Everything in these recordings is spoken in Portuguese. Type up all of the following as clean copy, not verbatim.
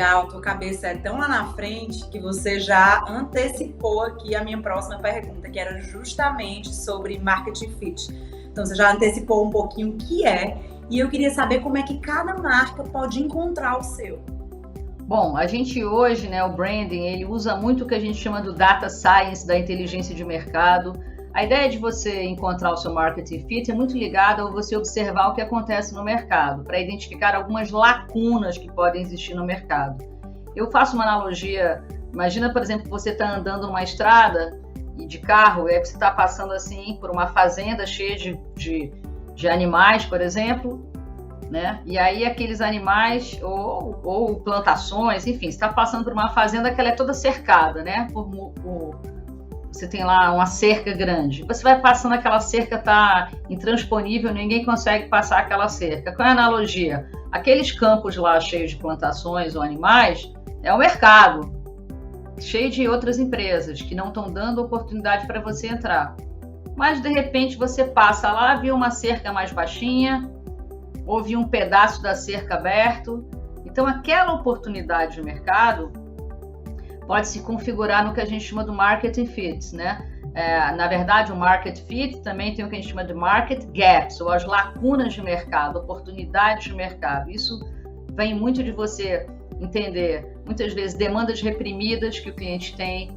legal, tua cabeça é tão lá na frente que você já antecipou aqui a minha próxima pergunta, que era justamente sobre marketing fit. Então você já antecipou um pouquinho o que é, e eu queria saber como é que cada marca pode encontrar o seu. Bom, a gente hoje, né, o branding, ele usa muito o que a gente chama do data science, da inteligência de mercado. A ideia de você encontrar o seu marketing fit é muito ligada a você observar o que acontece no mercado, para identificar algumas lacunas que podem existir no mercado. Eu faço uma analogia, imagina, por exemplo, que você está andando numa estrada de carro, e aí você está passando assim por uma fazenda cheia de animais, por exemplo, né? E aí aqueles animais, ou plantações, enfim, você está passando por uma fazenda que ela é toda cercada, né? Você tem lá uma cerca grande. Você vai passando, aquela cerca está intransponível, ninguém consegue passar aquela cerca. Qual é a analogia? Aqueles campos lá cheios de plantações ou animais é o mercado, cheio de outras empresas que não estão dando oportunidade para você entrar. Mas, de repente, você passa lá, viu uma cerca mais baixinha, ou viu um pedaço da cerca aberto. Então, aquela oportunidade de mercado pode se configurar no que a gente chama do market fit, né? Na verdade, o market fit também tem o que a gente chama de market gaps, ou as lacunas de mercado, oportunidades de mercado. Isso vem muito de você entender, muitas vezes, demandas reprimidas que o cliente tem,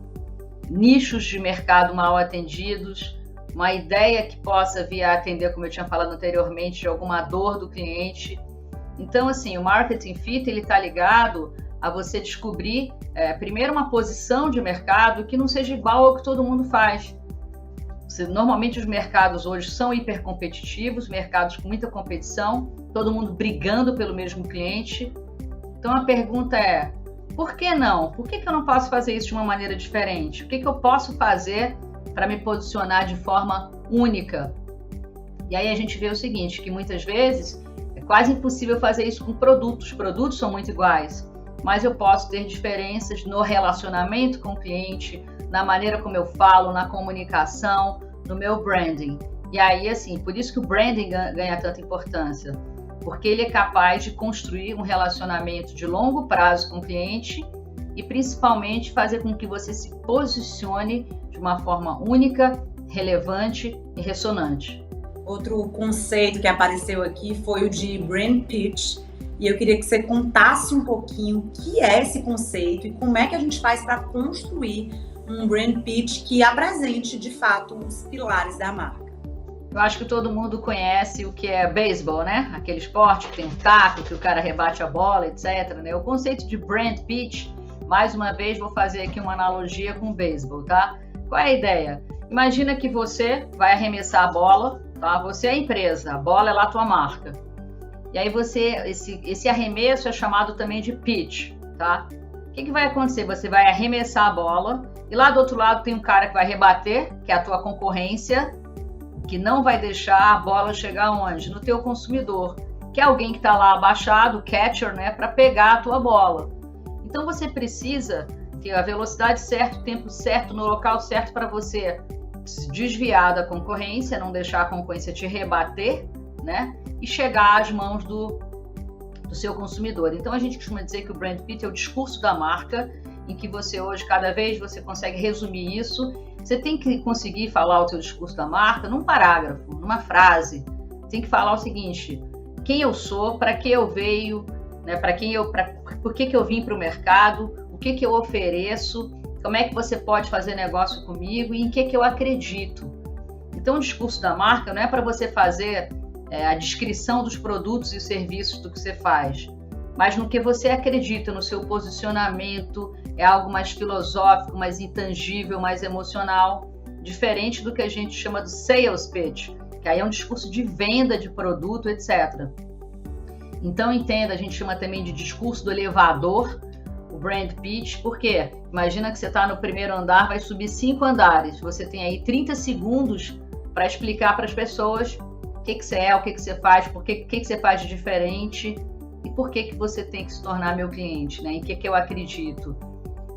nichos de mercado mal atendidos, uma ideia que possa vir a atender, como eu tinha falado anteriormente, de alguma dor do cliente. Então, assim, o marketing fit, ele está ligado a você descobrir, primeiro, uma posição de mercado que não seja igual ao que todo mundo faz. Normalmente os mercados hoje são hipercompetitivos, mercados com muita competição, todo mundo brigando pelo mesmo cliente. Então a pergunta é, por que não? Por que eu não posso fazer isso de uma maneira diferente? O que eu posso fazer para me posicionar de forma única? E aí a gente vê o seguinte, que muitas vezes é quase impossível fazer isso com produtos. Os produtos são muito iguais, mas eu posso ter diferenças no relacionamento com o cliente, na maneira como eu falo, na comunicação, no meu branding. E aí, assim, por isso que o branding ganha tanta importância, porque ele é capaz de construir um relacionamento de longo prazo com o cliente e, principalmente, fazer com que você se posicione de uma forma única, relevante e ressonante. Outro conceito que apareceu aqui foi o de brand pitch. E eu queria que você contasse um pouquinho o que é esse conceito e como é que a gente faz para construir um brand pitch que apresente, de fato, os pilares da marca. Eu acho que todo mundo conhece o que é beisebol, né? Aquele esporte que tem um taco, que o cara rebate a bola, etc. Né? O conceito de brand pitch, mais uma vez, vou fazer aqui uma analogia com o beisebol, tá? Qual é a ideia? Imagina que você vai arremessar a bola, tá? Você é a empresa, a bola é lá a tua marca. E aí esse arremesso é chamado também de pitch, tá? O que vai acontecer? Você vai arremessar a bola e lá do outro lado tem um cara que vai rebater, que é a tua concorrência, que não vai deixar a bola chegar onde? No teu consumidor, que é alguém que está lá abaixado, o catcher, né, para pegar a tua bola. Então você precisa ter a velocidade certa, o tempo certo, no local certo para você se desviar da concorrência, não deixar a concorrência te rebater, né? E chegar às mãos do seu consumidor. Então a gente costuma dizer que o brand pitch é o discurso da marca, em que você hoje, cada vez, você consegue resumir isso. Você tem que conseguir falar o seu discurso da marca num parágrafo, numa frase. Tem que falar o seguinte: quem eu sou, para que eu veio, né? Por que eu vim para o mercado, o que eu ofereço, como é que você pode fazer negócio comigo e em que eu acredito. Então o discurso da marca não é para você fazer a descrição dos produtos e serviços do que você faz, mas no que você acredita, no seu posicionamento, é algo mais filosófico, mais intangível, mais emocional, diferente do que a gente chama de sales pitch, que aí é um discurso de venda de produto, etc. Então entenda, a gente chama também de discurso do elevador, o brand pitch, porque imagina que você está no primeiro andar, vai subir 5 andares, você tem aí 30 segundos para explicar para as pessoas o que você é, o que você faz, o que você faz de diferente e por que você tem que se tornar meu cliente, né? Em que eu acredito.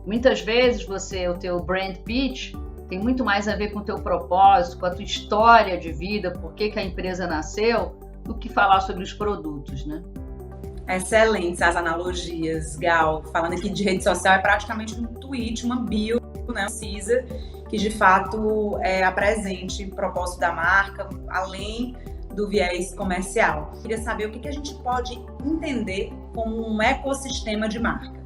Muitas vezes o teu brand pitch tem muito mais a ver com o teu propósito, com a tua história de vida, por que a empresa nasceu, do que falar sobre os produtos, né? Excelentes as analogias, Gal. Falando aqui de rede social, é praticamente um tweet, uma bio, né, precisa, que de fato apresente o propósito da marca, além do viés comercial. Queria saber o que a gente pode entender como um ecossistema de marca.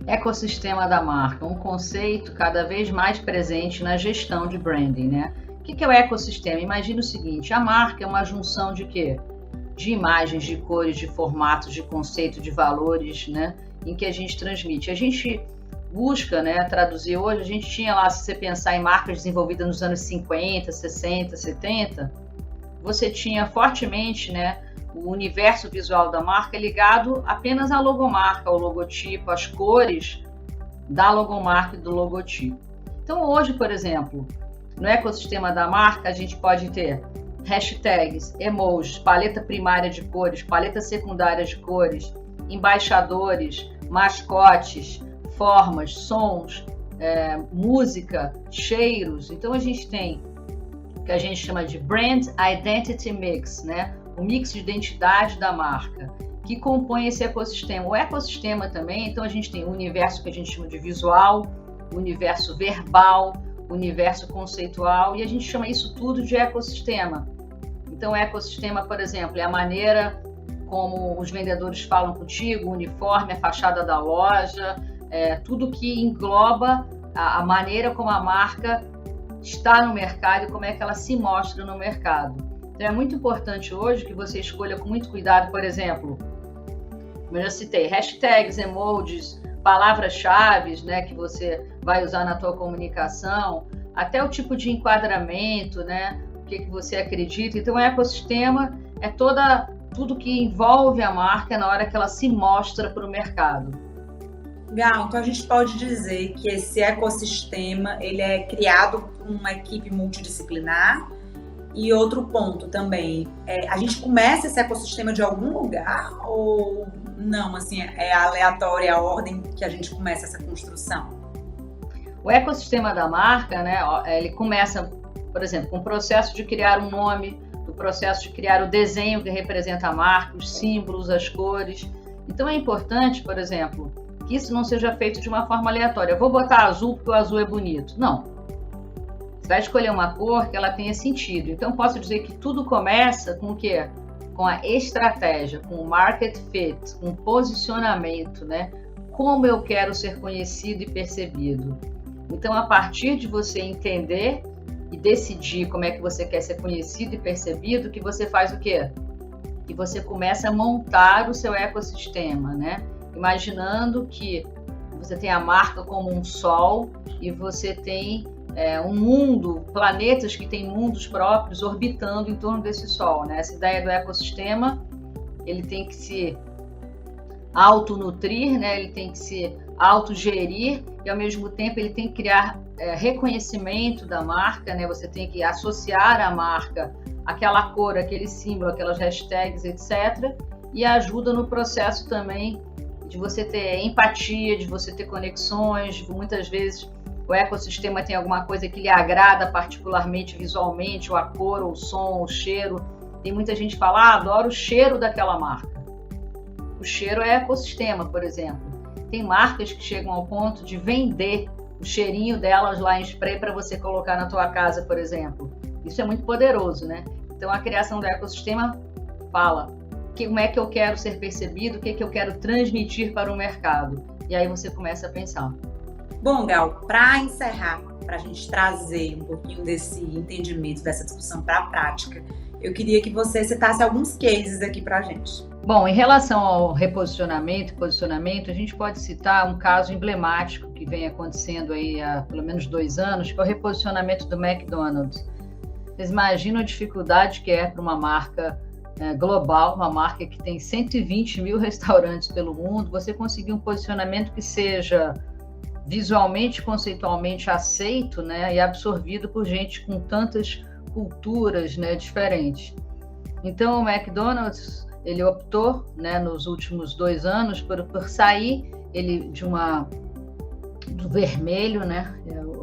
Ecossistema da marca, um conceito cada vez mais presente na gestão de branding, né? O que é o ecossistema? Imagina o seguinte, a marca é uma junção de quê? De imagens, de cores, de formatos, de conceito, de valores, né? Em que a gente transmite. A gente busca, né, traduzir hoje, a gente tinha lá, se você pensar em marcas desenvolvidas nos anos 50, 60, 70, você tinha fortemente, né, o universo visual da marca ligado apenas à logomarca, ao logotipo, às cores da logomarca e do logotipo. Então hoje, por exemplo, no ecossistema da marca, a gente pode ter hashtags, emojis, paleta primária de cores, paleta secundária de cores, embaixadores, mascotes, formas, sons, música, cheiros. Então a gente tem o que a gente chama de Brand Identity Mix, né? O mix de identidade da marca, que compõe esse ecossistema. O ecossistema também, então a gente tem o universo que a gente chama de visual, o universo verbal, o universo conceitual, e a gente chama isso tudo de ecossistema. Então, o ecossistema, por exemplo, é a maneira como os vendedores falam contigo, o uniforme, a fachada da loja, tudo que engloba a maneira como a marca está no mercado e como é que ela se mostra no mercado. Então, é muito importante hoje que você escolha com muito cuidado, por exemplo, como eu já citei, hashtags, emojis, palavras-chave, né, que você vai usar na tua comunicação, até o tipo de enquadramento, né, o que você acredita. Então, o ecossistema é tudo que envolve a marca na hora que ela se mostra para o mercado. Gal, então a gente pode dizer que esse ecossistema ele é criado por uma equipe multidisciplinar. E outro ponto também, a gente começa esse ecossistema de algum lugar ou não? Assim, é aleatória a ordem que a gente começa essa construção? O ecossistema da marca, né, ele começa, por exemplo, com o processo de criar um nome, o processo de criar o desenho que representa a marca, os símbolos, as cores. Então é importante, por exemplo, que isso não seja feito de uma forma aleatória. Eu vou botar azul porque o azul é bonito. Não. Você vai escolher uma cor que ela tenha sentido. Então posso dizer que tudo começa com o quê? Com a estratégia, com o market fit, com o posicionamento, né? Como eu quero ser conhecido e percebido. Então, a partir de você entender e decidir como é que você quer ser conhecido e percebido, que você faz o quê? Que você começa a montar o seu ecossistema, né? Imaginando que você tem a marca como um sol e você tem um mundo, planetas que têm mundos próprios orbitando em torno desse sol, né? Essa ideia do ecossistema, ele tem que se autonutrir, né? Ele tem que se autogerir e, ao mesmo tempo, ele tem que criar reconhecimento da marca, né? Você tem que associar a marca àquela cor, aquele símbolo, aquelas hashtags, etc. E ajuda no processo também de você ter empatia, de você ter conexões. Muitas vezes o ecossistema tem alguma coisa que lhe agrada particularmente visualmente, ou a cor, ou o som, ou o cheiro. Tem muita gente que fala, adoro o cheiro daquela marca. O cheiro é ecossistema, por exemplo. Tem marcas que chegam ao ponto de vender o cheirinho delas lá em spray para você colocar na tua casa, por exemplo. Isso é muito poderoso, né? Então, a criação do ecossistema fala como é que eu quero ser percebido, o que eu quero transmitir para o mercado. E aí você começa a pensar. Bom, Gal, para encerrar, para a gente trazer um pouquinho desse entendimento, dessa discussão para a prática, eu queria que você citasse alguns cases aqui para a gente. Bom, em relação ao reposicionamento e posicionamento, a gente pode citar um caso emblemático que vem acontecendo aí há pelo menos 2 anos, que é o reposicionamento do McDonald's. Vocês imaginam a dificuldade que é para uma marca global, uma marca que tem 120 mil restaurantes pelo mundo, você conseguir um posicionamento que seja visualmente, conceitualmente aceito, né, e absorvido por gente com tantas culturas, né, diferentes. Então, o McDonald's, ele optou, né, nos últimos 2 anos por sair do vermelho, né,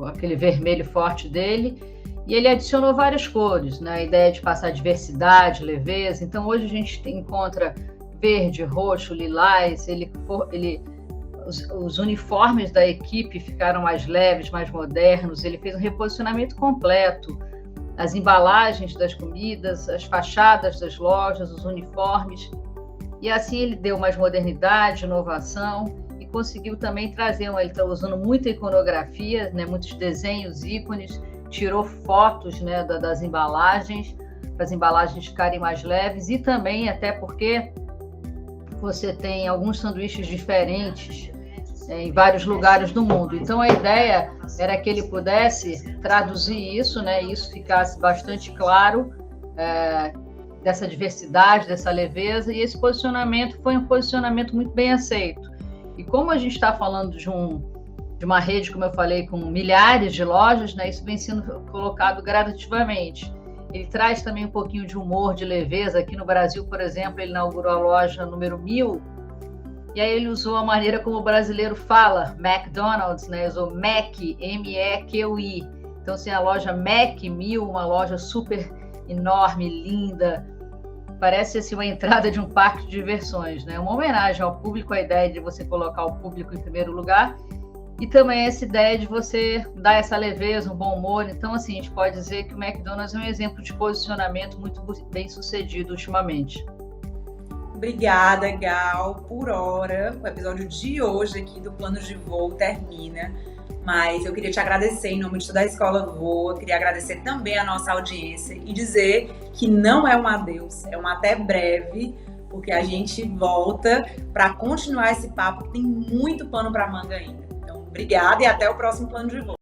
aquele vermelho forte dele, e ele adicionou várias cores, né, a ideia de passar diversidade, leveza. Então, hoje a gente encontra verde, roxo, lilás, os uniformes da equipe ficaram mais leves, mais modernos, ele fez um reposicionamento completo, as embalagens das comidas, as fachadas das lojas, os uniformes, e assim ele deu mais modernidade, inovação, e conseguiu também trazer, ele está usando muita iconografia, né, muitos desenhos, ícones, tirou fotos, né, das embalagens, para as embalagens ficarem mais leves, e também até porque você tem alguns sanduíches diferentes em vários lugares do mundo. Então a ideia era que ele pudesse traduzir isso, né, e isso ficasse bastante claro, dessa diversidade, dessa leveza, e esse posicionamento foi um posicionamento muito bem aceito. E como a gente está falando de uma rede, como eu falei, com milhares de lojas, né, isso vem sendo colocado gradativamente. Ele traz também um pouquinho de humor, de leveza. Aqui no Brasil, por exemplo, ele inaugurou a loja número 1000, e aí ele usou a maneira como o brasileiro fala, McDonald's, né? Usou Mac, M-E-Q-I. Então, assim, a loja Mac 1000, uma loja super enorme, linda, parece assim, uma entrada de um parque de diversões, né? Uma homenagem ao público, a ideia de você colocar o público em primeiro lugar, e também essa ideia de você dar essa leveza, um bom humor. Então, assim, a gente pode dizer que o McDonald's é um exemplo de posicionamento muito bem sucedido ultimamente. Obrigada, Gal, por hora. O episódio de hoje aqui do Plano de Voo termina, mas eu queria te agradecer em nome de toda a Escola Voa, queria agradecer também a nossa audiência e dizer que não é um adeus, é um até breve, porque a gente volta para continuar esse papo, que tem muito pano para manga ainda. Então, obrigada e até o próximo Plano de Voo.